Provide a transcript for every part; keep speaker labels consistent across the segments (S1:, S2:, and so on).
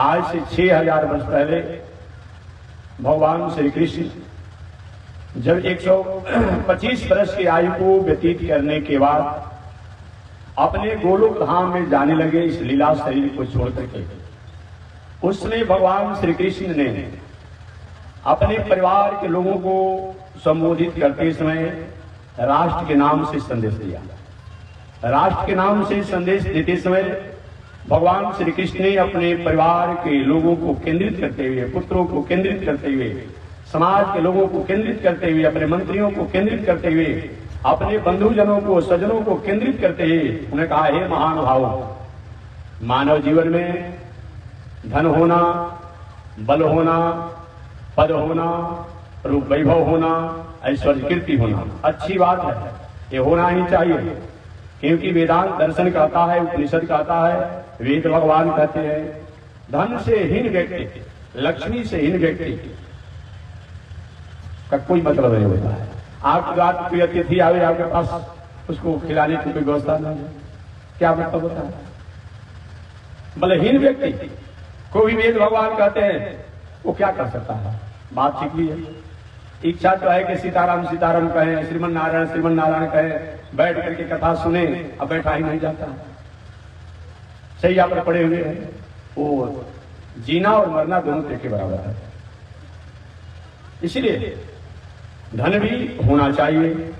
S1: आज से 6000 वर्ष पहले भगवान श्री कृष्ण जब 125 वर्ष की आयु को व्यतीत करने के बाद अपने गोलोक धाम में जाने लगे इस लीला शरीर को छोड़ करके, उसमें भगवान श्री कृष्ण ने अपने परिवार के लोगों को संबोधित करते समय राष्ट्र के नाम से संदेश दिया। राष्ट्र के नाम से संदेश देते समय भगवान श्री कृष्ण ने अपने परिवार के लोगों को केंद्रित करते हुए, पुत्रों को केंद्रित करते हुए, समाज के लोगों को केंद्रित करते हुए, अपने मंत्रियों को केंद्रित करते हुए, अपने बंधुजनों को, सज्जनों को केंद्रित करते हुए उन्हें कहा, हे महानुभावों, मानव जीवन में धन होना, बल होना, पद होना, रूप वैभव होना, ऐश्वर्य कीर्ति होना अच्छी बात है, ये होना ही चाहिए। क्योंकि वेदांत दर्शन कहता है, उपनिषद कहता है, वेद भगवान कहते हैं, धन से हीन व्यक्ति, लक्ष्मी से हीन व्यक्ति का कोई मतलब नहीं होता है। आपकी बात कोई अतिथि आवे आपके पास, उसको खिलाने की कोई व्यवस्था नहीं है, क्या मतलब होता है? बलहीन व्यक्ति को भी वेद भगवान कहते हैं, वो क्या कर सकता है? बात ठीक भी है। इच्छा तो है कि सीताराम सीताराम कहें, श्रीमन नारायण कहें, बैठ करके कथा सुने, अब बैठा ही नहीं जाता। सही आप पड़े हुए हैं, वो जीना और मरना दोनों एक के बराबर है। इसलिए धन भी होना चाहिए,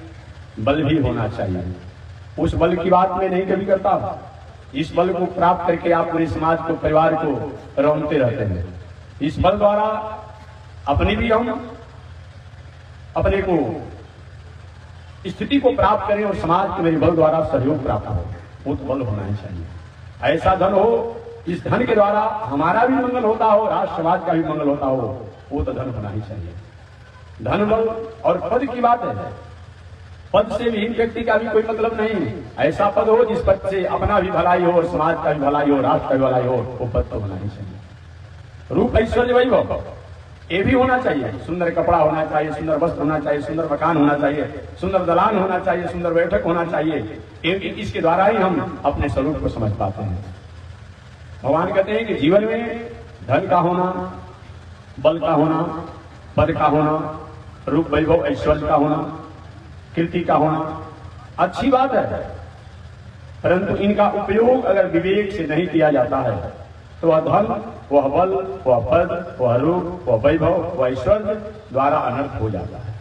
S1: बल भी होना चाहिए। उस बल की बात मैं नहीं कभी करता, इस बल को प्राप्त करके आप पूरे समाज को, परिवार को रौनते रहते हैं। इस बल द्वारा अपनी भी हम अपने को स्थिति को प्राप्त करें और समाज के मेरे बल द्वारा सहयोग प्राप्त हो, वो तो बल होना ही चाहिए। ऐसा धन हो, इस धन के द्वारा हमारा भी मंगल होता हो, राष्ट्र समाज का भी मंगल होता हो, वो तो धन होना ही चाहिए। धन, बल और पद की बात है, पद से भी व्यक्ति का भी कोई मतलब नहीं। ऐसा पद हो जिस पद से अपना भी भलाई हो और समाज का भी भलाई हो, राष्ट्र का भी भलाई हो, वो पद तो होना ही चाहिए। रूप ऐश्वर्य वैभव ये भी होना चाहिए। सुंदर कपड़ा होना चाहिए, सुंदर वस्त्र होना चाहिए, सुंदर मकान होना चाहिए, सुंदर दलान होना चाहिए, सुंदर बैठक होना चाहिए, क्योंकि इसके द्वारा ही हम अपने स्वरूप को समझ पाते हैं। भगवान कहते हैं कि जीवन में धन का होना, बल का होना, पद का होना, रूप वैभव ऐश्वर्य का होना, कीर्ति का होना अच्छी बात है, परंतु इनका उपयोग अगर विवेक से नहीं किया जाता है तो वह धन, वह बल, वह पद, वह रूप, वह वैभव, वह ऐश्वर्य द्वारा अनर्थ हो जाता है।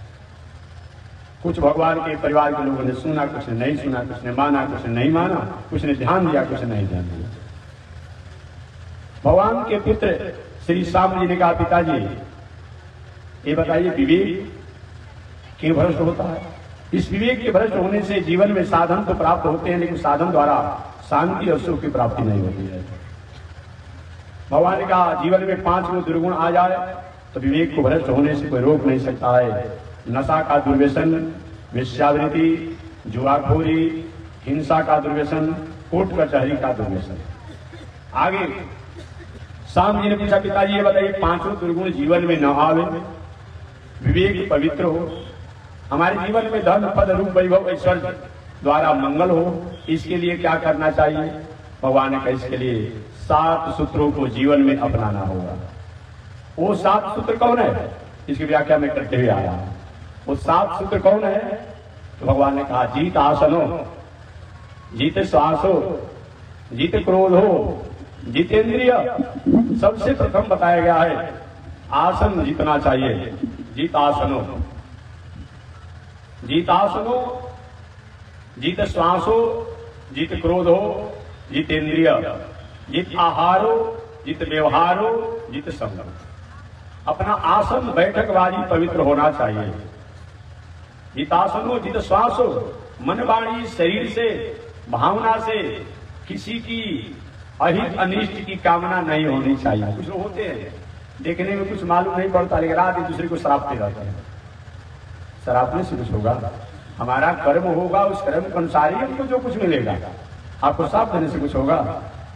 S1: कुछ भगवान के परिवार के लोगों ने सुना, कुछ ने नहीं सुना, कुछ ने माना, कुछ ने नहीं माना, कुछ ने ध्यान दिया, कुछ ने नहीं ध्यान दिया। भगवान के पुत्र श्री श्याम जी ने कहा, पिताजी ये बताइए विवेक क्यों भ्रष्ट होता है? इस विवेक के भ्रष्ट होने से जीवन में साधन तो प्राप्त होते हैं, लेकिन साधन द्वारा शांति और सुख की प्राप्ति नहीं होती है। भगवान ने कहा, जीवन में 5 में दुर्गुण आ जाए तो विवेक को भ्रष्ट होने से कोई रोक नहीं सकता है। नशा का दुर्व्यसन, वेश्यावृत्ति, जुआखोरी, हिंसा का दुर्व्यसन, कोर्ट कचहरी का दुर्व्यसन। आगे श्याम जी ने पूछा, पिताजी ये बताइए 5 दुर्गुण जीवन में न आवे, विवेक पवित्र हो, हमारे जीवन में धन, पद, रूप, वैभव, ऐश्वर्य द्वारा मंगल हो, इसके लिए क्या करना चाहिए? भगवान ने कहा, इसके लिए 7 सूत्रों को जीवन में अपनाना होगा। वो 7 सूत्र कौन है? इसकी व्याख्या में करते हुए आ रहा हूं। वो 7 सूत्र कौन है? तो भगवान ने कहा, जीत आसनो, जीत श्वासो, जीत क्रोध हो, जितेंद्रिय। सबसे प्रथम बताया गया है आसन जीतना चाहिए। जीत आसनो, जीत आसनो, जीत श्वासो, जीत क्रोधो, जितेंद्रिय, जित आहारो, जित व्यवहारो, जित संगम। अपना आसन बैठकवादी पवित्र होना चाहिए। जितासनो, जित श्वासो, मन, वाणी, शरीर से, भावना से किसी की अहित अनिष्ट की कामना नहीं होनी चाहिए। कुछ लोग होते हैं देखने में कुछ मालूम नहीं पड़ता, लेकिन रात एक दूसरे को शराबते रहते हैं। शराबने से कुछ होगा? हमारा कर्म होगा, उस कर्म के अनुसार ही हमको जो कुछ मिलेगा। आपको साफ देने से कुछ होगा?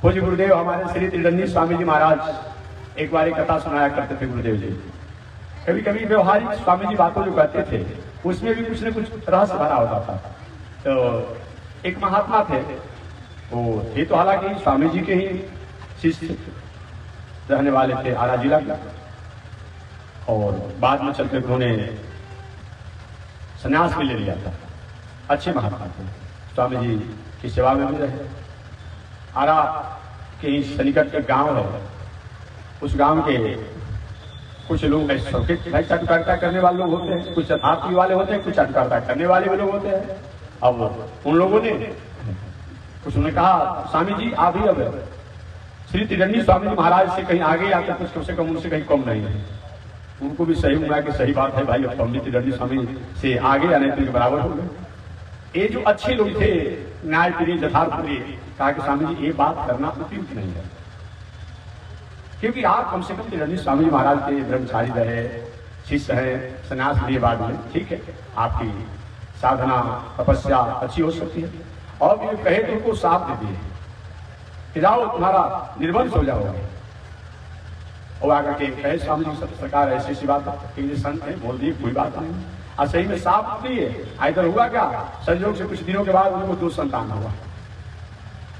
S1: पूज्य गुरुदेव हमारे श्री त्रिदंडी स्वामी जी महाराज एक बार एक कथा सुनाया करते थे। गुरुदेव जी कभी कभी व्यवहारिक स्वामी जी बातों जो कहते थे उसमें भी कुछ न कुछ रहस्य भरा होता था। तो एक महात्मा थे, वो थे तो हालांकि स्वामी जी के ही शिष्य, रहने वाले थे आरा जिला के, और बाद में चलते उन्होंने संन्यास भी ले लिया था। अच्छे महात्मा थे, स्वामी जी की सेवा में भी रहे। आरा के ही सन्निकट एक गांव है, उस गांव के कुछ लोग भाई चाटुकारिता करने वाले लोग होते हैं, कुछ यथार्थी वाले होते हैं, कुछ चाटुकारिता करने वाले भी लोग होते हैं। अब उन लोगों ने कुछ उन्होंने कहा, स्वामी जी आप ही अब श्री त्रिदंडी स्वामी जी महाराज से कहीं आगे आकर कुछ कम से कम उनसे कहीं कम नहीं है। उनको भी सही हुआ कि सही बात है भाई, अब स्वामी त्रिदंडी स्वामी से आगे आने के बराबर हो गए। ये जो अच्छे लोग थे, न्याय प्रिय यथार्थ प्रिय, कहा कि स्वामी जी ये बात करना उपयुक्त नहीं है, क्योंकि आप कम से कम त्रिदंडी स्वामी जी महाराज के ब्रह्मचारी रहे, शिष्य है, संन्यास लिए बाद में, ठीक है, आपकी साधना तपस्या अच्छी हो सकती है। और ये कहे तो उनको साथ दे दिए कि जाओ तुम्हारा निर्वंश हो जाओगे। और आकर के कहे स्वामी जी सरकार ऐसी ऐसी बात है, संत है बोल दिए कोई बात नहीं, और सही में साफ दिए। इधर हुआ क्या, संयोग से कुछ दिनों के बाद उनको 2 संतान हुआ।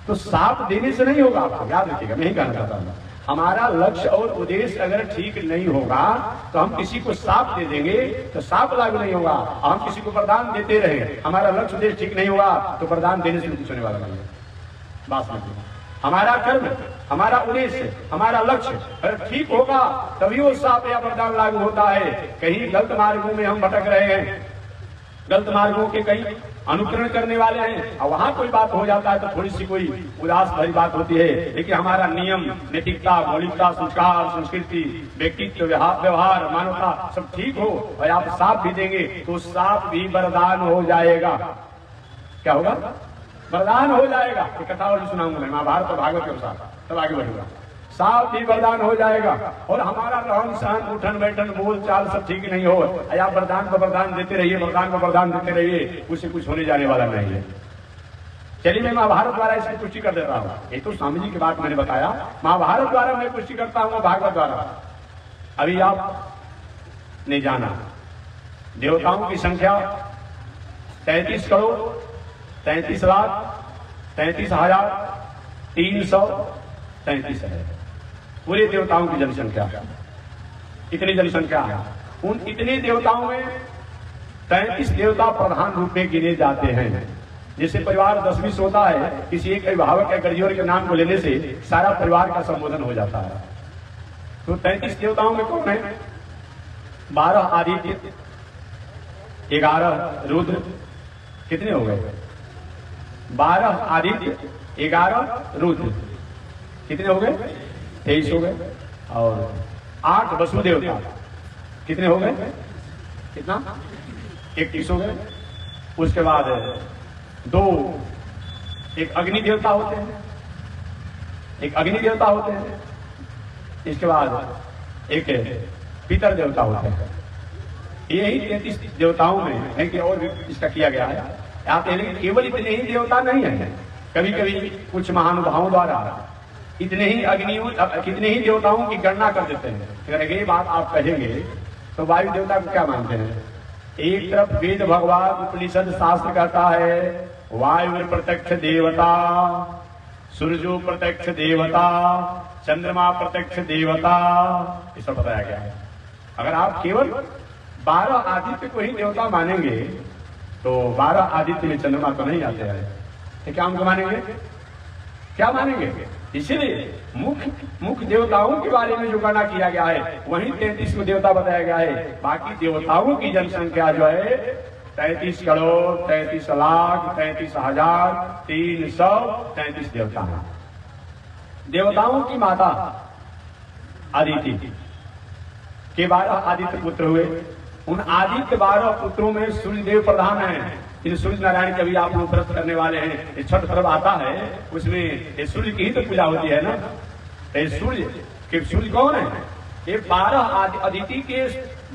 S1: तो साफ देने से नहीं होगा, आपको याद रखिएगा, मैं ही कहना चाहता हूँ, हमारा लक्ष्य और उद्देश्य अगर ठीक नहीं होगा तो हम किसी को साफ दे देंगे तो साफ लागू नहीं होगा। हम किसी को वरदान देते रहे, हमारा लक्ष्य उद्देश्य ठीक नहीं होगा तो वरदान देने से कुछ होने वाला नहीं है। बात समझिए, हमारा कर्म, हमारा उद्देश्य, हमारा लक्ष्य अगर ठीक होगा तभी वो साफ या वरदान लागू होता है। कहीं गलत मार्गों में हम भटक रहे हैं, गलत मार्गों के कहीं अनुकरण करने वाले हैं, और वहां कोई बात हो जाता है तो थोड़ी सी कोई उदास भरी बात होती है। लेकिन हमारा नियम, नैतिकता, मौलिकता, संस्कार, संस्कृति, व्यक्तित्व, व्यवहार, मानवता सब ठीक हो और आप साफ भी देंगे तो साफ भी वरदान हो जाएगा। क्या होगा, वरदान हो जाएगा। कथा और सुनाऊंगा मैं, महाभारत और भागवत के अनुसार, तब आगे बढ़ूंगा। साफ भी वरदान हो जाएगा। और हमारा रहन सहन, उठन बैठन, बोल चाल सब ठीक नहीं हो, आप वरदान पर वरदान देते रहिए, वरदान पर वरदान देते रहिए, उससे कुछ होने जाने वाला नहीं है। चलिए मैं महाभारत द्वारा इसकी पुष्टि कर देता हूँ। ये तो स्वामी जी की बात मैंने बताया, महाभारत द्वारा मैं पुष्टि करता हूँ, भागवत द्वारा। अभी आप ने जाना देवताओं की संख्या 33 करोड़ 33 लाख 33,333 है। पूरे देवताओं की जनसंख्या, इतनी जनसंख्या है। उन इतने देवताओं में 33 देवता प्रधान रूप में गिने जाते हैं। जैसे परिवार 10-20 होता है, किसी एक अभिभावक या गर्जियों के नाम को लेने से सारा परिवार का संबोधन हो जाता है। तो 33 देवताओं में कौन है? 12 आदित्य, 11 रुद्र, कितने हो गए? 12 आदित्य, 11 रुद्र, कितने हो गए? 23 हो गए। और 8 वसु देवता, कितने हो गए? कितना? 31 हो गए। उसके बाद 2 एक अग्नि देवता होते हैं, एक अग्नि देवता होते हैं। इसके बाद एक पितर देवता होते हैं। यही 33 देवताओं में है कि और भी इसका किया गया है। आप केवल इतने ही देवता नहीं है, कभी कभी कुछ महानुभावों द्वारा इतने ही अग्नियों, कितने ही देवताओं की गणना कर देते हैं। अगर ये बात आप कहेंगे तो वायु देवता को क्या मानते हैं? एक तरफ वेद भगवान उपनिषद शास्त्र कहता है वायु प्रत्यक्ष देवता, सूर्यो प्रत्यक्ष देवता, चंद्रमा प्रत्यक्ष देवता, ये सब बताया गया है। अगर आप केवल 12 आदित्य को ही देवता मानेंगे तो 12 आदित्य में चंद्रमा तो नहीं आते हैं। क्या उनको मानेंगे? क्या मानेंगे? इसीलिए मुख्य देवताओं के बारे में जो गणना किया गया है वही 33 को देवता बताया गया है। बाकी देवताओं की जनसंख्या जो है 33 करोड़ 33 लाख 33,333 देवता है। देवताओं की माता अदिति के 12 आदित्य पुत्र हुए। उन आदित्य 12 पुत्रों में सूर्यदेव प्रधान है। इन सूर्य नारायण के भी आप लोग व्रत करने वाले हैं, ये छठ पर्व आता है, उसमें सूर्य की ही तो पूजा होती है ना। सूर्य कौन है? ये 12 अदिति के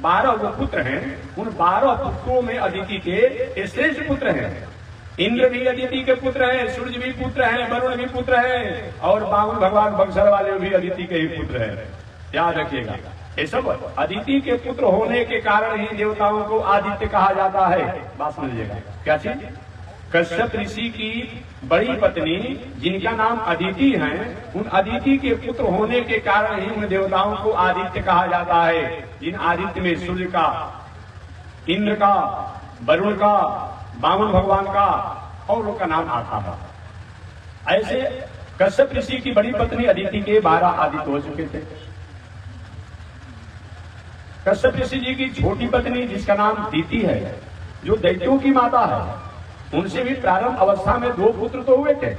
S1: 12 वो पुत्र हैं। उन 12 पुत्रों में अदिति के श्रेष्ठ पुत्र हैं। इंद्र भी अदिति के पुत्र हैं, सूर्य भी पुत्र हैं, वरुण भी पुत्र हैं, और बावन भगवान बक्सर वाले भी अदिति के ही पुत्र हैं। याद रखिएगा, ये सब अदिति के पुत्र होने के कारण ही देवताओं को आदित्य कहा जाता है। बात समझिएगा। क्या चीज? कश्यप ऋषि की बड़ी पत्नी जिनका नाम अदिति है, उन अदिति के पुत्र होने के कारण ही उन देवताओं को आदित्य कहा जाता है। जिन आदित्य में सूर्य का, इंद्र का, वरुण का, वामन भगवान का और उनका नाम आता है। ऐसे कश्यप ऋषि की बड़ी पत्नी अदिति के 12 आदित्य हो चुके थे। कश्यप ऋषि जी की छोटी पत्नी जिसका नाम दीति है, जो दैत्यों की माता है, उनसे भी प्रारंभ अवस्था में 2 पुत्र तो हुए थे,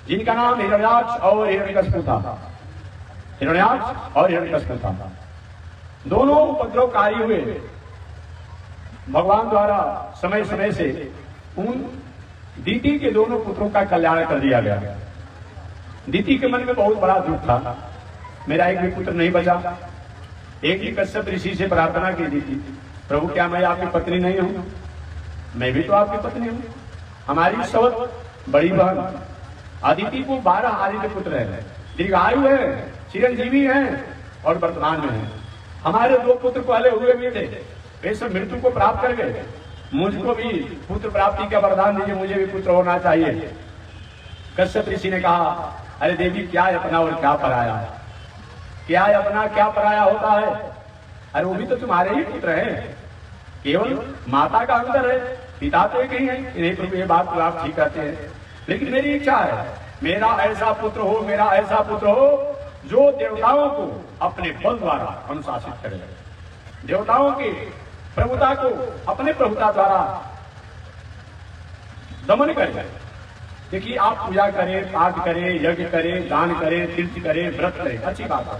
S1: जिनका नाम हिरण्याक्ष और हिरण्यकश्यप था। हिरण्याक्ष और हिरण्यकश्यप था, दोनों उपद्रवकारी हुए। भगवान द्वारा समय समय से उन दीति के दोनों पुत्रों का कल्याण कर दिया गया। दीति के मन में बहुत बड़ा दुख था, मेरा एक भी पुत्र नहीं बचा। एक ही कश्यप ऋषि से प्रार्थना की दीति, प्रभु क्या मैं आपकी पत्नी नहीं हूं? मैं भी तो आपकी पत्नी हूं। हमारी सबसे बड़ी बहन अदिति को 12 आदित्य पुत्र हैं, दीर्घायु है, चिरंजीवी हैं और वर्तमान में हैं। हमारे 2 पुत्र पहले हुए भी थे, वे सब मृत्यु को प्राप्त कर गए। मुझको भी पुत्र प्राप्ति का वरदान दीजिए, मुझे भी पुत्र होना चाहिए। कश्यप ऋषि ने कहा, अरे देवी, क्या अपना और क्या पराया? क्या अपना क्या पराया होता है? अरे वो भी तो तुम्हारे ही पुत्र हैं, केवल माता का अंतर है, पिता तो एक ही है। नहीं प्रभु, ये बात तो आप ठीक कहते हैं, लेकिन मेरी इच्छा है मेरा ऐसा पुत्र हो, मेरा ऐसा पुत्र हो जो देवताओं को अपने बल द्वारा अनुशासित करे, देवताओं की प्रभुता को अपने प्रभुता द्वारा दमन करे। देखिए, आप पूजा करें, पाठ करें, यज्ञ करें, दान करें, तीर्थ करें, व्रत करें, अच्छी बात है,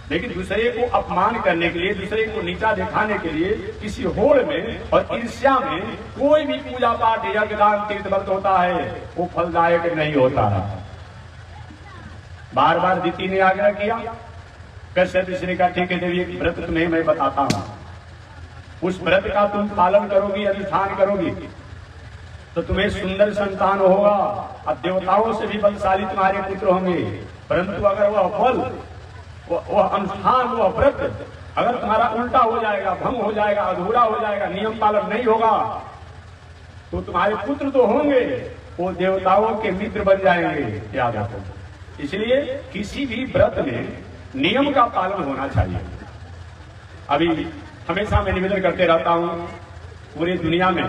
S1: लेकिन दूसरे को अपमान करने के लिए, दूसरे को नीचा दिखाने के लिए किसी होड़ में और ईर्ष्या में कोई भी पूजा पाठ, यज्ञ, दान, तीर्थ, व्रत होता है, वो फलदायक नहीं होता है। बार बार दीति ने आग्रह किया। कश्यप ऋषि ने कहा, ठीक है देवी, एक व्रत तुम्हें मैं बताता हूं, उस व्रत का तुम पालन करोगी, अनुष्ठान करोगी तो तुम्हें सुंदर संतान होगा और देवताओं से भी बलशाली तुम्हारे पुत्र होंगे। परंतु अगर वह फल, वह अनुष्ठान, वह व्रत अगर तुम्हारा उल्टा हो जाएगा, भंग हो जाएगा, अधूरा हो जाएगा, नियम पालन नहीं होगा, तो तुम्हारे पुत्र तो होंगे, वो देवताओं के मित्र बन जाएंगे, याद रखो। इसलिए किसी भी व्रत में नियम का पालन होना चाहिए। अभी हमेशा मैं निवेदन करते रहता हूं, पूरी दुनिया में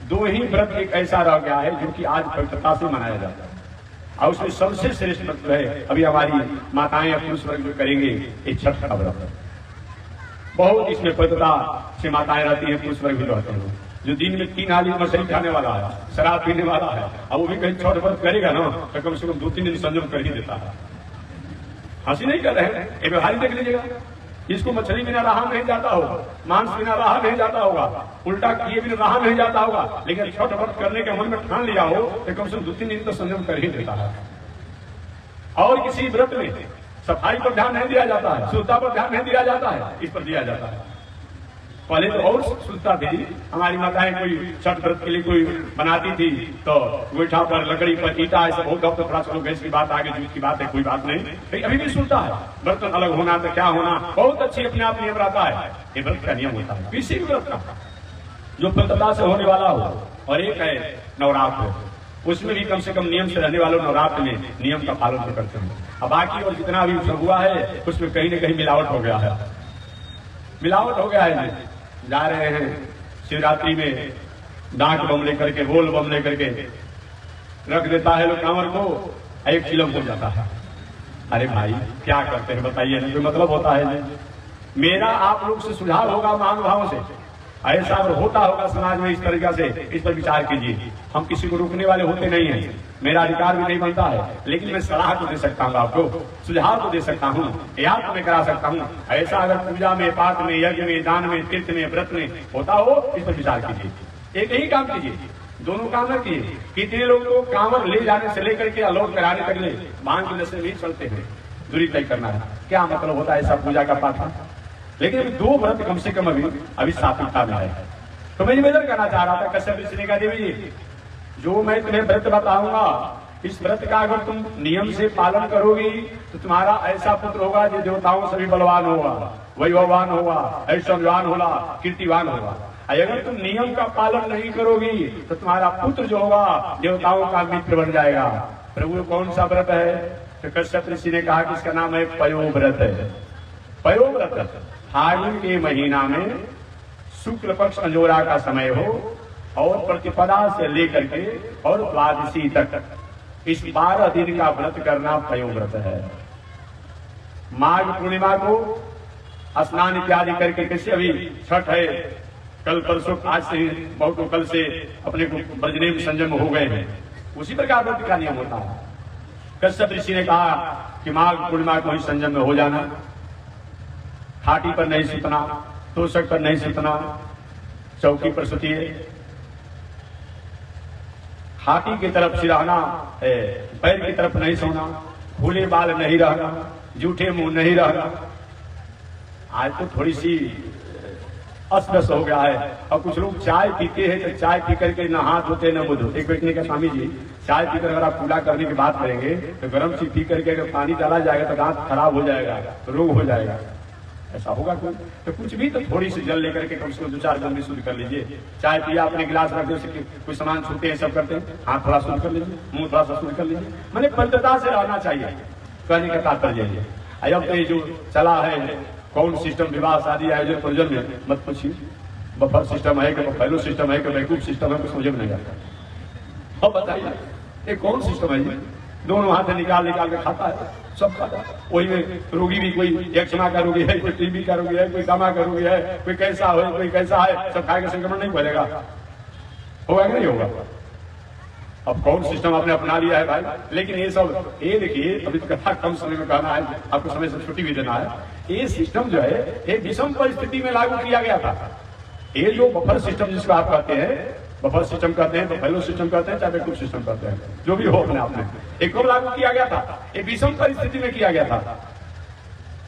S1: 2 ही व्रत एक ऐसा रह गया है जो कि आज पवित्रता से मनाया जाता है, और उसमें सबसे श्रेष्ठ व्रत है, अभी हमारी माताएं या पुरुष वर्ग जो करेंगे, एक छठ का व्रत। बहुत इसमें पवित्रता से माताएं रहती है, पुरुष वर्ग भी रहते हैं। जो दिन में 3 हाली मछली खाने वाला है, शराब पीने वाला है, अब वो भी कहीं छठ व्रत करेगा ना, तो कम से कम 2-3 दिन संयम कर ही देता है। हंसी नहीं कर रहे हैं, ये व्यवहारिक देख लीजिएगा। इसको मछली बिना रहा नहीं जाता होगा, मांस बिना रहा नहीं जाता होगा, उल्टा किए बिना रहा नहीं जाता होगा, लेकिन छठ व्रत करने के मन में ठान लिया हो तो कम से कम 2-3 दिन तो संयम कर ही देता है। और किसी व्रत में सफाई पर ध्यान नहीं दिया जाता है, शुद्धता पर ध्यान नहीं दिया जाता है, इस पर दिया जाता है। पहले तो और शुद्धता थी, हमारी माताएं कोई छठ व्रत के लिए कोई बनाती थी तो गोईठा पर, लकड़ी पर, ईटा, ऐसा बहुत तो थोड़ा सा गैस की बात, आगे जूस की बात है, कोई बात नहीं, अभी भी शुद्धता है। बर्तन अलग होना तो क्या होना, बहुत अच्छी अपने आप नियम रहता है, ये व्रत का नियम होता है किसी भी व्रत का जो पवित्रता से होने वाला हो। और एक है नवरात्र, उसमें भी कम से कम नियम से रहने वालों नवरात्र में नियम का पालन तो करते हैं। अब बाकी और जितना भी सब हुआ है उसमें कहीं न कहीं मिलावट हो गया है, मिलावट हो गया है। जा रहे हैं शिवरात्रि में डाक बम लेकर के, बोल बम लेकर के रख देता है लोग कांवर को, 1 किलो हो जाता है। अरे भाई क्या करते हैं बताइए ना, कोई मतलब होता है? मेरा आप लोग से सुझाव होगा महानुभावों से, ऐसा अगर होता होगा समाज में इस तरीका से, इस पर विचार कीजिए। हम किसी को रोकने वाले होते नहीं हैं, मेरा अधिकार भी नहीं बनता है, लेकिन मैं सलाह तो दे सकता हूँ, आपको सुझाव तो दे सकता हूँ, याद तो मैं करा सकता हूँ। ऐसा अगर पूजा में, पाठ में, यज्ञ में, दान में, तीर्थ में, व्रत में होता हो, इस पर विचार कीजिए। एक ही काम कीजिए, दोनों काम न किए। कितने लोग तो कांवर ले जाने से लेकर के अलोट कराने तक ले बांध के नशे में चलते हैं, दूरी तय करना है, क्या मतलब होता है ऐसा पूजा का पाठ? लेकिन अभी 2 व्रत कम से कम अभी सात्विकता में है। तो मैं निवेदन करना चाह रहा था कश्यप ऋषि ने कहा, देवी जी जो मैं तुम्हें व्रत बताऊंगा, इस व्रत का अगर तुम नियम से पालन करोगी तो तुम्हारा ऐसा पुत्र होगा जो देवताओं से भी बलवान होगा, वैभववान होगा, ऐश्वर्यवान होगा, कीर्तिवान होगा। अगर तुम नियम का पालन नहीं करोगी तो तुम्हारा पुत्र जो होगा देवताओं का मित्र बन जाएगा। प्रभु कौन सा व्रत है? तो कश्यप ऋषि ने कहा कि इसका नाम है पयोव्रत है। पयोव्रत फागुन के महीना में शुक्ल पक्ष अंजोरा का समय हो और प्रतिपदा से लेकर के और द्वादशी तक इस 12 दिन का व्रत करना पयोव्रत है। माघ पूर्णिमा को स्नान इत्यादि करके कैसे अभी छठ है, कल परसों आज से बहुत कल से अपने को ब्रजनेम संयम हो गए हैं, उसी प्रकार व्रत का नियम होता है। कश्यप ऋषि ने कहा कि माघ पूर्णिमा को ही संयम में हो जाना, खाटी पर नहीं सुतना, तोशक पर नहीं सुतना, चौकी पर सुतिए, खाटी की तरफ सिरहना, पैर की तरफ नहीं सोना, खुले बाल नहीं रहना, जूठे मुंह नहीं रहना। आज तो थोड़ी सी अस्त व्यस्त हो गया है। और कुछ लोग चाय पीते हैं तो चाय पी करके न हाथ धोते न मुंह धोते। एक व्यक्ति ने कहा स्वामी जी चाय पीकर अगर आप कूड़ा करने की बात करेंगे तो गर्म चीज पी करके अगर पानी डाला जाएगा तो दांत खराब हो जाएगा, रोग हो जाएगा, ऐसा होगा कोई? तो कुछ भी तो थोड़ी सी जल लेकर के कम से कम 2-4 बूंद शुद्ध कर लीजिए। चाय पिया अपने गिलास रख दो, कोई सामान छूते हैं सब करते हैं, हाथ थोड़ा शुद्ध कर लीजिए, मुंह थोड़ा सा शुद्ध कर लीजिए। मैंने पवित्रता से रहना चाहिए, कहने का तात्पर्य है। अब तो ये जो चला है कौन सिस्टम विवाह शादी आयोजन प्रयोजन में मत पूछिए, बफर सिस्टम है कि बफेलो सिस्टम है कि वैकूफ सिस्टम है, कुछ समझ में नहीं आता। अब बताइए ये कौन सिस्टम है? जी दोनों हाथ निकाल के खाता है, सब खाता है। वही में रोगी भी कोई एक्समा का रोगी है, कोई टीबी का रोगी है, कोई दमा का रोगी है, कोई कैसा हो कोई कैसा है, सब खाए का संक्रमण नहीं फैलेगा, होगा कि नहीं होगा? अब कौन सिस्टम आपने अपना लिया है भाई। लेकिन ये सब ये देखिए, अभी तो कथा कम समय में कहना है, आपको समय से छुट्टी भी देना है। ये सिस्टम जो है ये विषम परिस्थिति में लागू किया गया था। ये जो बफर सिस्टम जिसको आप कहते हैं, बफर सिस्टम कहते हैं, बफेलो सिस्टम कहते हैं, चाहे वैकूफ सिस्टम कहते हैं, जो भी हो अपने आप में, एक और लागू किया गया था। ये विषम परिस्थिति में किया गया था।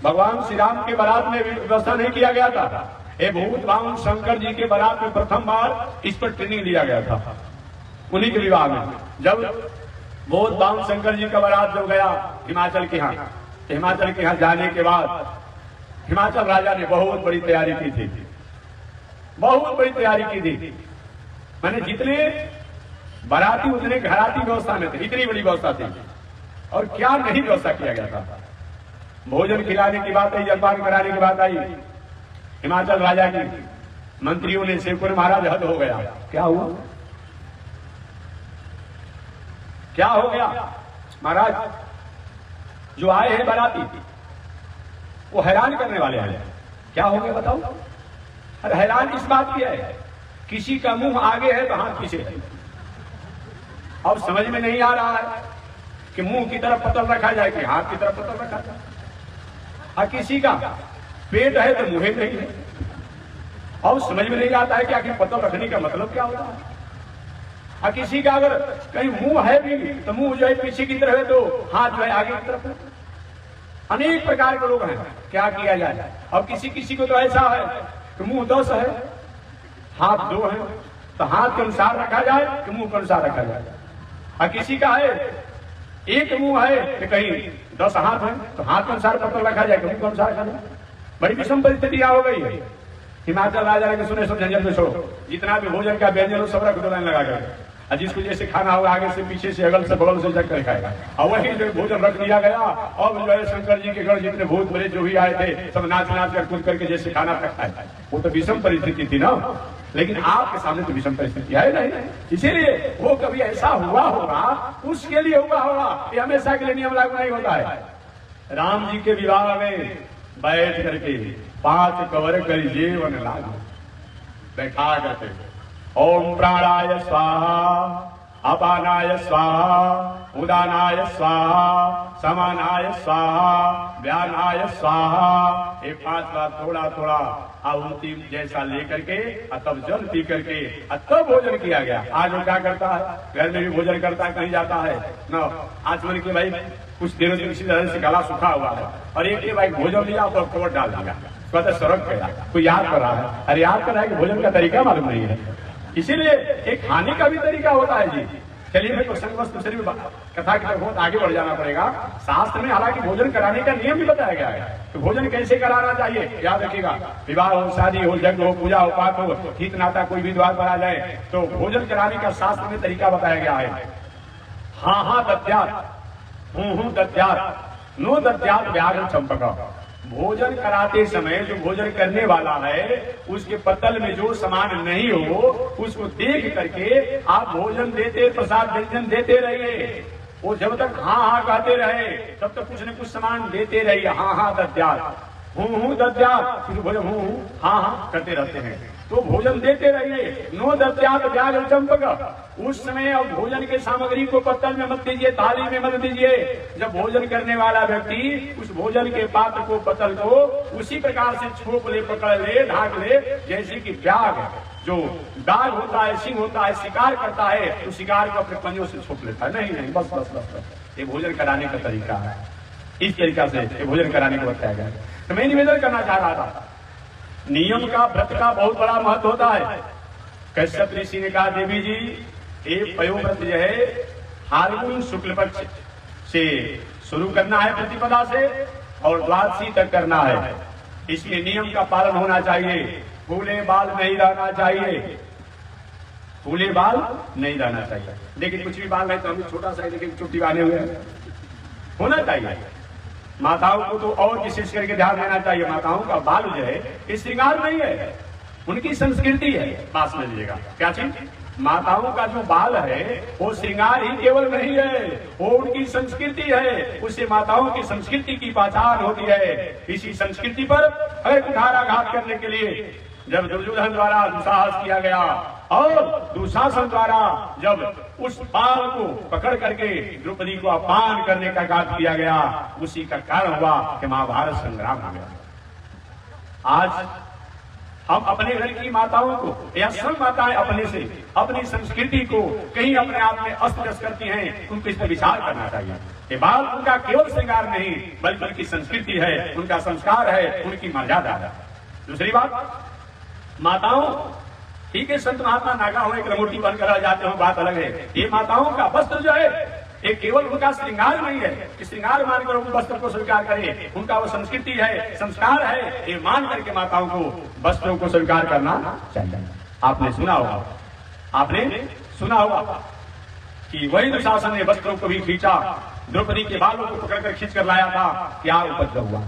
S1: भगवान श्री राम के बारात में व्यवस्था नहीं किया गया था। ये भूत बाउन शंकर जी के बारात में प्रथम बार इस पर ट्रेनिंग लिया गया था, उन्हीं के विवाह में। जब भूत बाउन शंकर जी का बारात जब गया हिमाचल के यहाँ, हिमाचल के यहाँ जाने के बाद हिमाचल राजा ने बहुत बड़ी तैयारी की थी, बहुत बड़ी तैयारी की थी। मैंने जितने बाराती उतने घराती व्यवस्था में थे, इतनी बड़ी व्यवस्था थी। और क्या नहीं व्यवस्था किया गया था। भोजन खिलाने की बात आई, जलपान कराने की बात आई, हिमाचल राजा की मंत्रियों ने सेवकों ने महाराज हद हो गया। क्या हुआ? क्या हो गया महाराज? जो आए हैं बाराती वो हैरान करने वाले हैं। क्या हो गया बताओ? अरे हैरान इस बात की है, किसी का मुंह आगे है तो हाथ पीछे है। अब समझ में नहीं आ रहा है कि मुंह की तरफ पतल रखा जाए कि हाथ की तरफ पतल रखा जाए। और किसी का पेट है तो मुंह नहीं है। अब समझ में नहीं आता है कि आखिर पतल रखने का मतलब क्या होता है। और किसी का अगर कहीं मुंह है भी तो मुंह जो है पीछे की तरफ है तो हाथ जो है आगे की तरफ है। अनेक प्रकार के लोग हैं, क्या किया जाए। अब किसी किसी को तो ऐसा है कि मुंह 10 है, हाथ 2 है, तो हाथ के अनुसार रखा जाए कि मुंह के अनुसार रखा जाए। और किसी का है एक मुंह है कि कहीं 10 हाथ है, तो हाथ के अनुसार पतल रखा जाए कि मुंह के अनुसार रखा जाए। बड़ी विषम परिस्थिति हो गई है। हिमाचल राजा ने सुने सब झंझट में छोड़ो, जितना भी भोजन का व्यंजन हो सब रख दो, लाइन लगा कर। जिसको जैसे खाना होगा आगे से पीछे से अगल से बगल से जग कर खाएगा। और वही जो भोजन रख दिया गया। और जो है शंकर जी के घर जितने भूत बड़े जो भी आए थे सब नाच नाच कर कूद करके जैसे खाना खाए। वो तो विषम परिस्थिति थी ना। लेकिन आपके सामने तो विषम परिस्थिति है नहीं, इसीलिए वो कभी ऐसा हुआ होगा उसके लिए हुआ होगा, ये हमेशा के लिए नियम लागू नहीं होता है। राम जी के विवाह में बैठ करके 5 कवर कर जीवन लागू बैठा करते, ओम प्राणाय स्वाहा, अपानाय स्वाहा, उदानाय स्वाहा, समानाय स्वाहा, व्यानाय स्वाहा। ये 5 बार थोड़ा थोड़ा आहुति जैसा लेकर के तब जल पी करके तब भोजन किया गया। आज वो क्या करता है, घर में भी भोजन करता है, कहीं जाता है ना, आज मन के भाई कुछ देर से किसी तरह से गला सूखा हुआ है और एक भाई भोजन लिया तो कवर डाल दिया, कहते सड़क गया, कोई याद कर रहा है। अरे याद कर रहा है कि भोजन का तरीका मालूम नहीं है। इसीलिए एक खाने का भी तरीका होता है जी। चलिए भाई प्रसंग वस्तु शरीर कथा की तरफ बहुत आगे बढ़ जाना पड़ेगा। शास्त्र में हालांकि भोजन कराने का नियम भी बताया गया है, तो भोजन कैसे कराना चाहिए याद रखिएगा। विवाह हो, शादी हो, यज्ञ हो, पूजा हो, पाठ हो, हित नाता कोई भी द्वार पर आ जाए तो भोजन कराने का शास्त्र में तरीका बताया गया है। हाँ हाँ दत्यात, हूँ दत्यात, नो दत्यात व्याघ्र चंपका। भोजन कराते समय जो भोजन करने वाला है उसके पत्तल में जो सामान नहीं हो उसको देख करके आप भोजन देते, प्रसाद व्यंजन देते रहिए। वो जब तक हाँ हाँ कहते रहे तब तक कुछ न कुछ सामान देते रहिए। हाँ हाँ दत्यात, हूँ दत्यात, भोजन हूँ हाँ हाँ करते रहते हैं तो भोजन देते रहिए। नो दत्यात व्याघ्र चंपक। उस समय अब भोजन के सामग्री को पत्तल में मत दीजिए, थाली में मत दीजिए। जब भोजन करने वाला व्यक्ति उस भोजन के पात्र को, पत्तल को उसी प्रकार से छोप ले, पकड़ ले, ढाक ले जैसे कि व्याघ्र जो दाग होता है, सिंह होता है, शिकार करता है तो शिकार को अपने पंजों से छोप लेता है। नहीं नहीं, बस बस बस बस, ये भोजन कराने का तरीका है। इस तरीका से ये भोजन कराने को बताया गया। तो मैं निवेदन करना चाह रहा था, नियम का, व्रत का बहुत बड़ा महत्व होता है। कश्यप ऋषि ने कहा देवी जी एक पयोव्रत जो है फाल्गुन शुक्ल पक्ष से शुरू करना है प्रतिपदा से और द्वादशी तक करना है। इसलिए नियम का पालन होना चाहिए। फूले बाल नहीं रहना चाहिए, फूले बाल नहीं रहना चाहिए। लेकिन कुछ भी बाल है तो हम छोटा सा लेकिन चुट्टी बांधे हुए होना चाहिए। माताओं को तो और विशेष करके ध्यान देना चाहिए। माताओं का बाल जो है ये श्रृंगार नहीं है, उनकी संस्कृति है। बात समझ लीजिएगा क्या चीज, माताओं का जो बाल है वो श्रृंगार ही केवल नहीं है, वो उनकी संस्कृति है। उससे माताओं की संस्कृति की पहचान होती है। इसी संस्कृति पर अगर कुठाराघात करने के लिए जब दुर्योधन द्वारा दुस्साहस किया गया और दुशासन द्वारा जब उस बाल को पकड़ करके द्रौपदी को अपमान करने का घात किया गया, उसी का कारण हुआ कि महाभारत संग्राम हो गया। आज हम अपने घर की माताओं को या सब माताएं अपने से अपनी संस्कृति को कहीं अपने आप में अस्त व्यस्त करती हैं, उनको इस पर विचार करना चाहिए। ये बाल उनका केवल श्रृंगार नहीं बल्कि उनकी संस्कृति है, उनका संस्कार है, उनकी मर्यादा है। दूसरी बात, माताओं ठीक है संत महात्मा नागा हो, एक रंगोटी बनकर आ जाते हो, बात अलग है। ये माताओं का वस्त्र जो है ये केवल उनका श्रृंगार नहीं है, श्रृंगार मानकर उन वस्त्र को स्वीकार करें। उनका वो संस्कृति है, संस्कार है, ये मान करके माताओं को वस्त्रों को स्वीकार करना चाहिए। आपने सुना होगा कि वही दुशासन ने वस्त्रों को भी खींचा, द्रौपदी के बालों को पकड़कर खींच कर लाया था, क्या उपद्रव हुआ।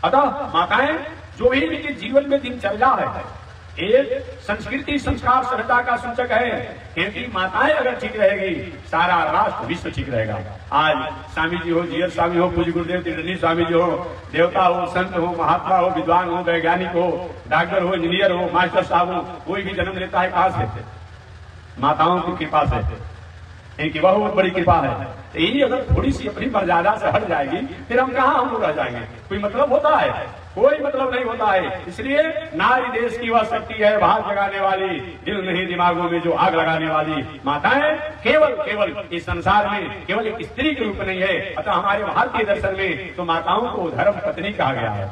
S1: अतः माताएं जो भी इनके जीवन में दिनचर्या है एक संस्कृति, संस्कार, सभ्यता का सूचक है। क्योंकि माताएं अगर ठीक रहेगी सारा राष्ट्र, विश्व ठीक रहेगा। आज स्वामी जी हो, जीएस स्वामी हो, पूज्य गुरुदेव त्रिवेणी स्वामी जी हो, देवता हो, संत हो, महात्मा हो, विद्वान हो, वैज्ञानिक हो, डॉक्टर हो, इंजीनियर हो, मास्टर साहब हो, कोई भी जन्म लेता है कहां से? माताओं की कृपा से। इनकी बहुत बड़ी कृपा है। यही अगर थोड़ी सी अपनी मर्यादा से हट जाएगी फिर हम कहाँ हम लोग रह जाएंगे? कोई मतलब होता है? कोई मतलब नहीं होता है। इसलिए नारी देश की वह शक्ति है, भाग जगाने वाली, दिल नहीं दिमागों में जो आग लगाने वाली। माताएं केवल इस संसार में केवल एक स्त्री के रूप नहीं है। अतः हमारे भारतीय दर्शन में तो माताओं को धर्म पत्नी कहा गया है।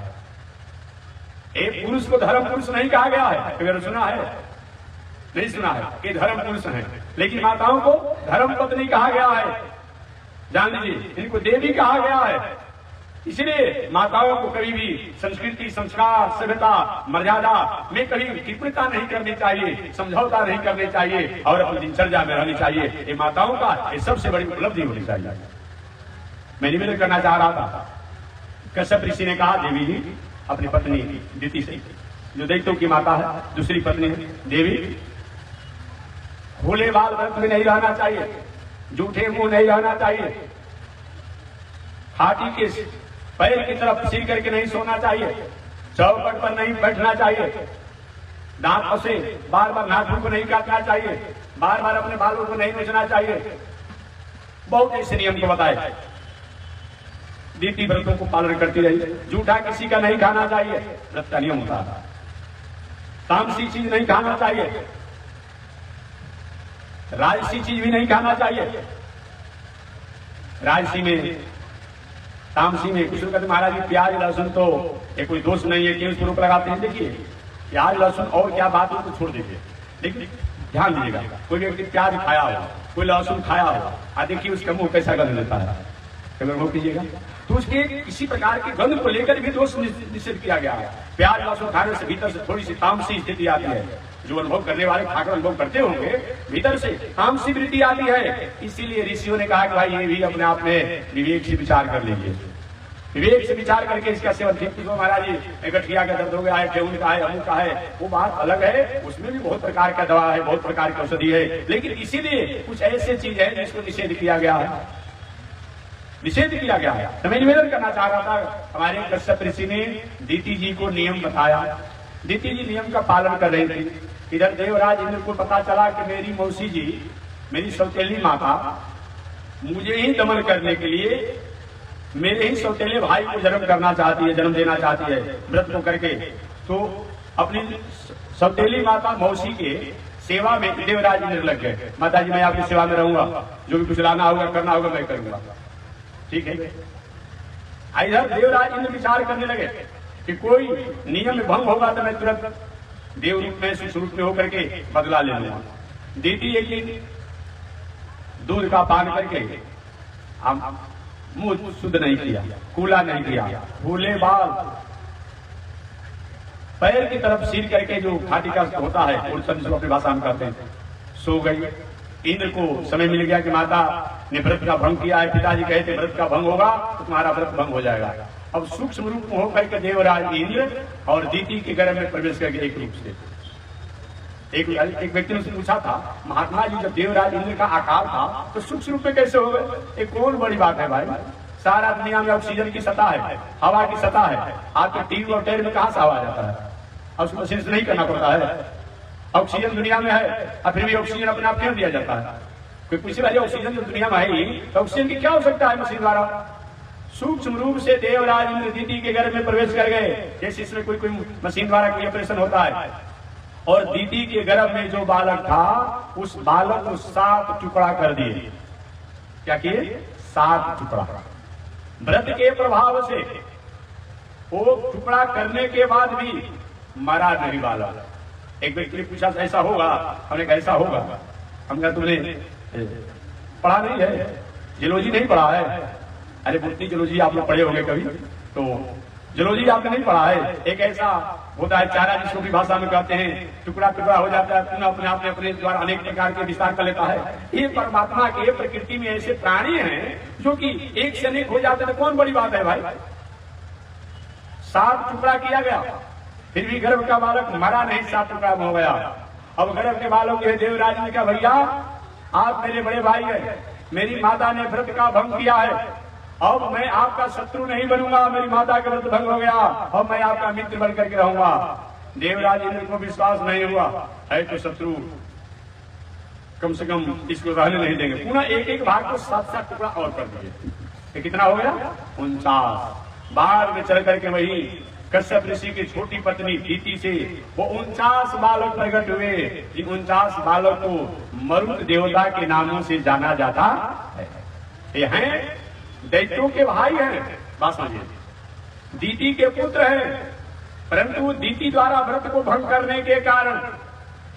S1: एक पुरुष को धर्म पुरुष नहीं कहा गया है। अगर सुना है? नहीं सुना है कि धर्म पुरुष है, लेकिन माताओं को धर्म पत्नी कहा गया है। जान लीजिए, इनको देवी कहा गया है। इसलिए माताओं को कभी भी संस्कृति, संस्कार, सभ्यता, मर्यादा में कभी कृपणता नहीं करनी चाहिए, समझौता नहीं करनी चाहिए और अपनी दिनचर्या में रहनी चाहिए। ये माताओं का ये सबसे बड़ी उपलब्धि होनी चाहिए। मैं निवेदन करना चाह रहा था, कश्यप ऋषि ने कहा देवी जी अपनी पत्नी दिति से, जो दैत्यों की माता है, दूसरी पत्नी देवी, भोले बाल व्रत में नहीं रहना चाहिए, जूठे मुंह नहीं रहना चाहिए, हाथी के पैर की तरफ सिर करके नहीं सोना चाहिए, चौखट पर नहीं बैठना चाहिए, दांतों से बार बार नाखून को नहीं काटना चाहिए, बार बार अपने बालों को नहीं नोचना चाहिए। बहुत ऐसे नियम को बताए। दीति व्रतों को पालन करती रही। जूठा किसी का नहीं खाना चाहिए, व्रत का नियम होता है। तामसी चीज नहीं खाना चाहिए, राजसी चीज भी नहीं खाना चाहिए। राजसी में, तामसी में कुछ लोग कहते महाराज जी प्याज लहसुन तो ये कोई दोष नहीं है कि उसको रोक लगाते हैं। देखिए प्याज लहसुन और क्या बात है तो छोड़ दीजिए, लेकिन ध्यान दीजिएगा, कोई व्यक्ति प्याज खाया हो, कोई लहसुन खाया हो, आ देखिए उसका मुंह कैसा गंध लेता है, अनुभव कीजिएगा। तो उसके किसी प्रकार के गंध को लेकर भी दोष निषेध किया गया है। प्याज लहसुन खाने से भीतर से थोड़ी सी तामसी स्थिति आती है, जो अनुभव करने वाले खाकर अनुभव करते होंगे, भीतर से तामसी वृत्ति आती है। इसीलिए ऋषियों ने कहा कि भाई ये भी अपने आप में विवेक से विचार कर लीजिए, विवेक से विचार करके इसका सेवन। ठीक तो महाराज जी गठिया का दर्द हो गया है, ठेहुन का है, अमुक का है, वो बात अलग है, उसमें भी बहुत प्रकार का दवा है, बहुत प्रकार की औषधि है, लेकिन इसीलिए कुछ ऐसी चीज है जिसको निषेध किया गया है, निषेध किया गया है। तो मैं निवेदन करना चाह रहा था, हमारे कश्यप ऋषि ने दीति जी को नियम बताया, दीति जी नियम का पालन कर रही थी। इधर देवराज इंद्र को पता चला कि मेरी मौसी जी, मेरी सौतेली माता मुझे ही दमन करने के लिए मेरे ही सौतेले भाई को जन्म करना चाहती है, जन्म देना चाहती है व्रत को करके। तो अपनी सौतेली माता मौसी के सेवा में देवराज इंद्र लग गए। माता जी मैं आपकी सेवा में रहूंगा, जो भी कुछ लाना होगा करना होगा मैं करूंगा, ठीक है। इधर देवराज इंद्र विचार करने लगे कि कोई नियम भंग होगा तो मैं तुरंत देव रूप में स्वरूप में होकर के बदला ले लूंगा। दीदी एक दिन दूध का पान करके हम मुंह शुद्ध नहीं किया, कूला नहीं किया, भूले बाल पैर की तरफ सिर करके जो घाटी का होता है और जिसको अपनी भाषा में कहते हैं, सो गई। इंद्र को समय मिल गया कि माता ने व्रत का भंग किया है, पिताजी कहते व्रत का भंग होगा तो तुम्हारा व्रत भंग हो जाएगा। अब सूक्ष्म रूप में होकर के देवराज इंद्र और दीति के गर्भ में प्रवेश करके एक रूप से एक व्यक्ति ने पूछा था, महात्मा जी जब देवराज इंद्र का आकार था तो सूक्ष्म रूप में कैसे हो गए? एक कौन बड़ी बात है भाई, सारा दुनिया में ऑक्सीजन की सतह है, हवा की सतह है, आपके टीवी और टायर में कहां से हवा जाता है? और उसको मशीन से नहीं करना पड़ता है। ऑक्सीजन दुनिया में है और फिर भी ऑक्सीजन अपने आप क्यों दिया जाता है? कोई पूछे भाई ऑक्सीजन जो दुनिया में है तो ऑक्सीजन की क्या हो सकता है मशीन द्वारा? सूक्ष्म रूप से देवराज इंद्र दीति के घर में प्रवेश कर गए, जैसे इसमें कोई मशीन द्वारा कोई ऑपरेशन होता है। और दीति के गर्भ में जो बालक था उस बालक को 7 टुकड़ा कर दिए। क्या किए? 7 टुकड़ा। व्रत के प्रभाव से वो टुकड़ा करने के बाद भी मरा नहीं बालक। एक व्यक्ति ने पूछा ऐसा होगा? हमने कहा ऐसा होगा। हम कहा तुमने पढ़ा नहीं है, जियोलॉजी नहीं पढ़ा है? अरे बुद्धि जियोलॉजी आप लोग पढ़े होंगे कभी, तो जियोलॉजी आपने नहीं पढ़ा है। एक ऐसा होता है चारा जिसको भी भाषा में कहते हैं, टुकड़ा टुकड़ा हो जाता है, पुनः अपने आप में अपने द्वारा अनेक प्रकार के विस्तार कर लेता है। ये परमात्मा के प्रकृति में ऐसे प्राणी हैं जो कि एक से अनेक हो जाते हैं। कौन बड़ी बात है भाई? 7 टुकड़ा किया गया, फिर भी गर्भ का बालक मरा नहीं, 7 टुकड़ा हो गया। अब गर्भ के बालक के देवराज ने कहा भैया आप मेरे बड़े भाई हैं, मेरी माता ने व्रत का भंग किया है, अब मैं आपका शत्रु नहीं बनूंगा, मेरी माता का व्रत भंग हो गया, अब मैं आपका मित्र बन करके रहूंगा। देवराज इंद्र को विश्वास नहीं हुआ, है तो शत्रु, कम से कम इसको रहने नहीं देंगे। पुनः एक भाग को 7 टुकड़ा और कर दिए। कितना हो गया? 49। बाद में चल करके वही कश्यप ऋषि की छोटी पत्नी दीति से वो 49 बालक प्रकट हुए। इन 49 बालक को मरुत देवता के नामों से जाना जाता है। ये हैं दैत्यों के भाई हैं, बात समझिए, दीति के पुत्र हैं, परंतु दीति द्वारा व्रत को भंग करने के कारण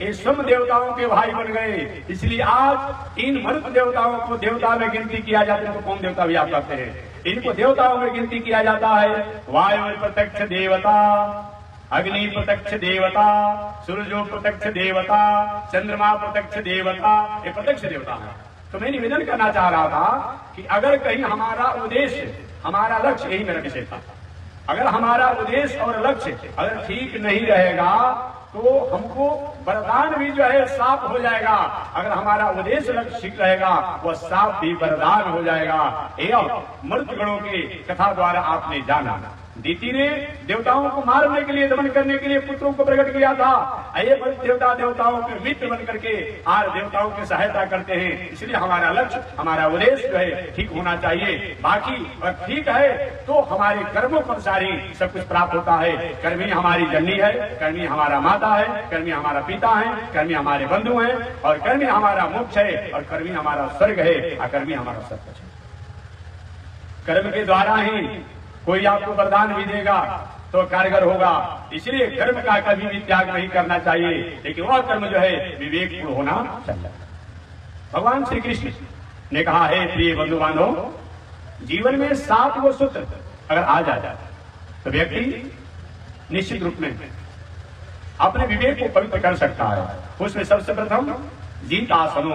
S1: ये सम देवताओं के भाई बन गए। इसलिए आज इन मरुत देवताओं को देवता में गिनती किया जाता है। तो कौन देवता भी आप कहते हैं? इनको देवताओं में गिनती किया जाता है। वायु प्रत्यक्ष देवता, अग्नि प्रत्यक्ष देवता, सूर्यो प्रत्यक्ष देवता, चंद्रमा प्रत्यक्ष देवता, ये प्रत्यक्ष देवता है। तो मैं निवेदन करना चाह रहा था कि अगर कहीं हमारा उद्देश्य, हमारा लक्ष्य, यही मेरा विषय था, अगर हमारा उद्देश्य और लक्ष्य अगर ठीक नहीं रहेगा तो हमको वरदान भी जो है साफ हो जाएगा। अगर हमारा उद्देश्य लक्ष्य ठीक रहेगा वह साफ भी वरदान हो जाएगा। एवं मृत गणों की कथा द्वारा आपने जाना, दीति ने देवताओं को मारने के लिए, दमन करने के लिए पुत्रों को प्रकट किया था। ये देवता देवताओं के मित्र बन करके आज देवताओं की सहायता करते हैं। इसलिए हमारा लक्ष्य, हमारा उद्देश्य जो है ठीक होना चाहिए। बाकी अगर ठीक है तो हमारे कर्मों के अनुसार ही सब कुछ प्राप्त होता है। कर्मी हमारी जननी है, कर्मी हमारा माता है, कर्मी हमारा पिता है, कर्मी हमारे बंधु हैं, और कर्मी हमारा मोक्ष है, और कर्मी हमारा स्वर्ग है, और कर्मी हमारा सब कुछ है। कर्म के द्वारा ही कोई आपको वरदान भी देगा, तो कारगर होगा। इसलिए कर्म का कभी भी त्याग नहीं करना चाहिए, लेकिन वह कर्म जो है विवेकपूर्ण होना चाहिए। भगवान श्री कृष्ण ने कहा है, प्रिय बंधु बांधव, जीवन में 7 वो सूत्र अगर आ जाए तो व्यक्ति निश्चित रूप में अपने विवेक को पवित्र कर सकता है। उसमें सबसे प्रथम जीत आसनो,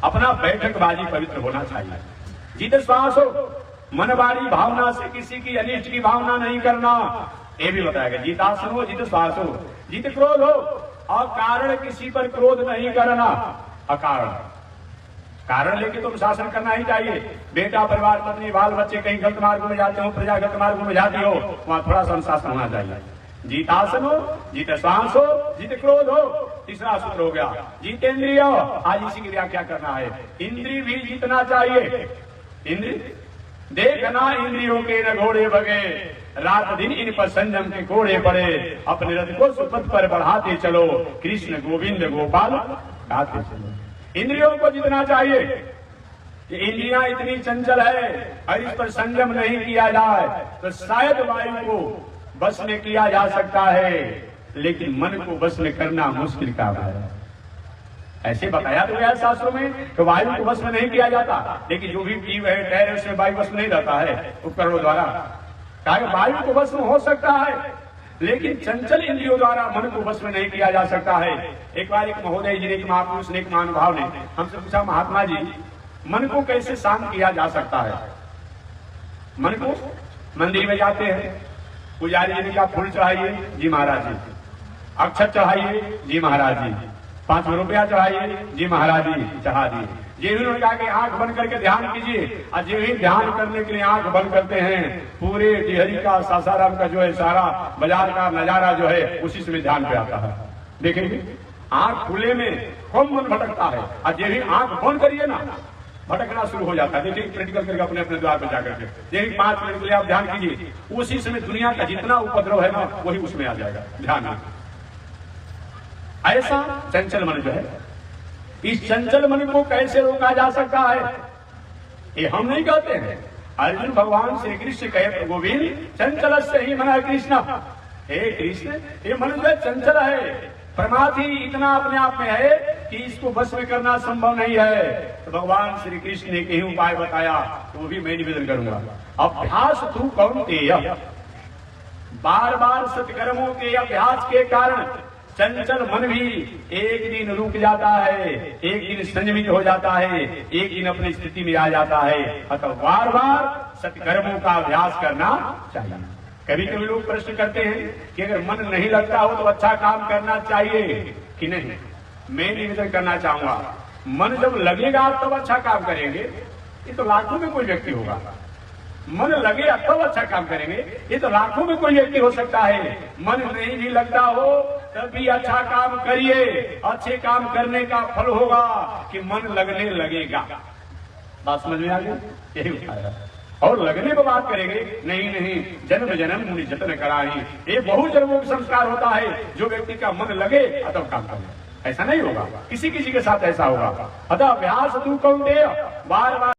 S1: अपना बैठकबाजी पवित्र होना चाहिए। जीत श्वास हो, मनवाड़ी भावना से किसी की अनिष्ट की भावना नहीं करना, ये भी बताएगा। जीत आसन हो, जीत श्वास हो, जीत क्रोध हो, अकारण किसी पर क्रोध नहीं करना। अकारण कारण लेके तुम शासन करना ही चाहिए। बेटा, परिवार, पत्नी, बाल बच्चे कहीं गलत मार्ग में जाते हो, प्रजा गलत मार्ग में जाती हो, वहां थोड़ा सा अनुशासन होना चाहिए। जीत आसन हो, जीत श्वास हो, जीत क्रोध हो। तीसरा सूत्र हो गया जीतेंद्रिय। आज इसी की व्याख्या करना है। इंद्रिय भी जीतना चाहिए। इंद्रिय देखना, इंद्रियों के न घोड़े भगे, रात दिन इन पर संयम के घोड़े पड़े, अपने रथ को सुपथ पर बढ़ाते चलो, कृष्ण गोविंद गोपाल गाते चलो। इंद्रियों को जीतना चाहिए। ये इंद्रियां इतनी चंचल है और इस पर संयम नहीं किया जाए तो शायद वायु को बस में किया जा सकता है, लेकिन मन को बस में करना मुश्किल काम है। ऐसे बताया तो गया शास्त्रों में कि वायु को बस में नहीं किया जाता, लेकिन जो भी जीव है, टायर है, उसमें वायु बस में नहीं रहता है उपकरणों द्वारा। कहा वायु को बस में हो सकता है, लेकिन चंचल इंद्रियों द्वारा मन को बस में नहीं किया जा सकता है। एक बार एक महोदय जी ने, एक महापुरुष ने, एक महानुभाव ने हमसे पूछा, महात्मा जी मन को कैसे शांत किया जा सकता है? मन को मंदिर में जाते हैं, पुजारी जी का फूल चढ़ाइए, जी महाराज जी, अक्षत चढ़ाइए, जी महाराज जी, 5 रुपया चढ़ाइए, जी महाराज जी, चढ़ा दिए। ये उन्होंने कहा कि आंख बंद करके ध्यान कीजिए, और जो ही ध्यान करने के लिए आंख बंद करते हैं, पूरे डिहरी का, सासाराम का जो है सारा बाजार का नजारा जो है उसी से ध्यान पे आता है। देखेंगे आंख खुले में खूब मन भटकता है, और जो ही आंख बंद करिए ना, भटकना शुरू हो जाता है। देखिए प्रैक्टिकल करके अपने अपने द्वार पर जाकर के यही 5 मिनट के लिए आप ध्यान कीजिए, उसी समय दुनिया का जितना उपद्रव है ना वही उसमें आ जाएगा ध्यान में। ऐसा चंचल मन जो है, इस चंचल मन को कैसे रोका जा सकता है? ये हम नहीं कहते हैं, अर्जुन भगवान श्री कृष्ण कहे, गोविंद चंचल से ही मना कृष्ण। हे कृष्ण, ये मन जो चंचल है, प्रमाद ही इतना अपने आप में है कि इसको बस में करना संभव नहीं है। तो भगवान श्री कृष्ण ने कहीं उपाय बताया, तो वो भी मैं निवेदन करूंगा। अभ्यास तू कौन्तेय, बार बार सत्कर्मों के अभ्यास के कारण चंचल मन भी एक दिन रुक जाता है, एक दिन संयमित हो जाता है, एक दिन अपनी स्थिति में आ जाता है। अतः बार बार सत्कर्मों का अभ्यास करना चाहिए। कभी कभी लोग प्रश्न करते हैं कि अगर मन नहीं लगता हो तो अच्छा काम करना चाहिए कि नहीं? मैं निवेदन करना चाहूंगा, मन जब लगेगा तब अच्छा काम करेंगे। ये तो लाखों में कोई व्यक्ति होगा, मन लगे तब अच्छा काम करेंगे, ये तो लाखों में कोई व्यक्ति हो सकता है। मन नहीं भी लगता हो तब भी अच्छा काम करिए, अच्छे काम करने का फल होगा कि मन लगने लगेगा। बात समझ में आ गई? यही उठाया और लगने को बात करेंगे, नहीं नहीं जन्म जन्म मुनि जतन कराई, ये बहुत जन्मों का संस्कार होता है। जो व्यक्ति का मन लगे तब काम करे, ऐसा नहीं होगा, किसी किसी के साथ ऐसा होगा। अतः अभ्यास तू कौन्तेय, बार बार